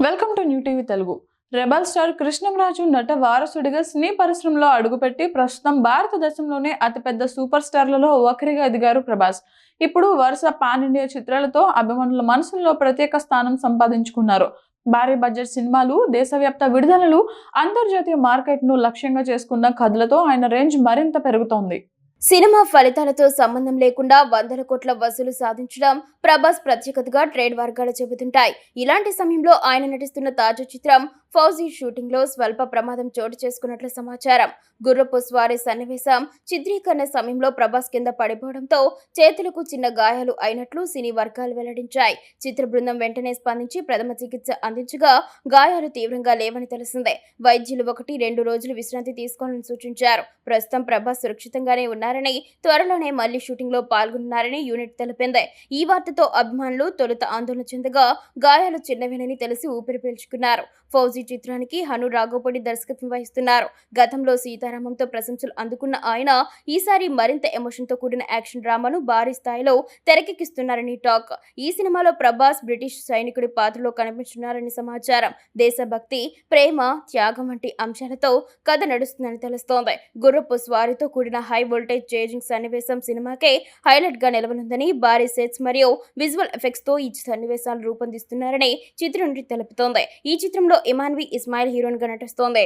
Welcome to new TV Telugu. Rebel star Krishnamraju నట వారసుడిగా సినీ పరిశ్రమలో అడుగుపెట్టి ప్రస్తుతం భారతదేశంలోనే అతిపెద్ద సూపర్ స్టార్లలో ఒకరిగా ఎదిగారు ప్రభాస్. ఇప్పుడు వరుస పాన్ ఇండియా చిత్రాలతో అభిమానుల మనసుల్లో ప్రత్యేక స్థానం సంపాదించుకున్నారు. భారీ బడ్జెట్ సినిమాలు, దేశవ్యాప్త విడుదలలు, అంతర్జాతీయ మార్కెట్ను లక్ష్యంగా చేసుకున్న కథలతో ఆయన రేంజ్ మరింత పెరుగుతోంది. సినిమా ఫలితాలతో సంబంధం లేకుండా వందల కోట్ల వసూలు సాధించడం ప్రభాస్ ప్రత్యేకతగా ట్రేడ్ వర్గాలు చెబుతుంటాయి. ఇలాంటి సమయంలో ఆయన నటిస్తున్న తాజా చిత్రం ఫౌజీ షూటింగ్ లో స్వల్ప ప్రమాదం చోటు చేసుకున్నట్లు సమాచారం. గుర్రపు స్వారీ సన్నివేశం చిత్రీకరణ సమయంలో ప్రభాస్ కింద పడిపోవడంతో చేతులకు చిన్న గాయాలు అయినట్లు సినీ వర్గాలు వెల్లడించాయి. చిత్ర బృందం వెంటనే స్పందించి ప్రథమ చికిత్స అందించగా గాయాలు తీవ్రంగా లేవని తెలిసిందే. వైద్యులు 1-2 రోజులు విశ్రాంతి తీసుకోవాలని సూచించారు. ప్రస్తుతం ప్రభాస్ సురక్షితంగానే ఉన్నారని, త్వరలోనే మళ్లీ షూటింగ్ లో పాల్గొన్నారని యూనిట్ తెలిపింది. ఈ వార్తతో అభిమానులు తొలుత ఆందోళన చెందగా గాయాలు చిన్నవేనని తెలిసి ఊపిరి పీల్చుకున్నారు. ఫౌజీ చిత్రానికి హను రాఘోపూడి దర్శకత్వం వహిస్తున్నారు. గతంలో సీతారామంతో ప్రశంసలు అందుకున్న ఆయన ఈసారి మరింత ఎమోషన్ తో కూడిన యాక్షన్ డ్రామాను భారీ స్థాయిలో తెరకెక్కిస్తున్నారని టాక్. ఈ సినిమాలో ప్రభాస్ బ్రిటిష్ సైనికుడి పాత్రలో కనిపించున్నారని సమాచారం. దేశభక్తి, ప్రేమ, త్యాగం వంటి అంశాలతో కథ నడుస్తుందని తెలుస్తోంది. గుర్రపు స్వారీతో కూడిన హై వోల్టేజ్ చేజింగ్ సన్నివేశం సినిమాకే హైలైట్ గా నిలవనుందని, భారీ సెట్స్ మరియు విజువల్ ఎఫెక్ట్స్ తో ఈ సన్నివేశాలు రూపొందిస్తున్నారని చిత్రం నుండి తెలుపుతోంది. ఈ చిత్రంలో ఇమాన్వి ఇస్మాయిల్ హీరోయిన్ గా నటిస్తోంది.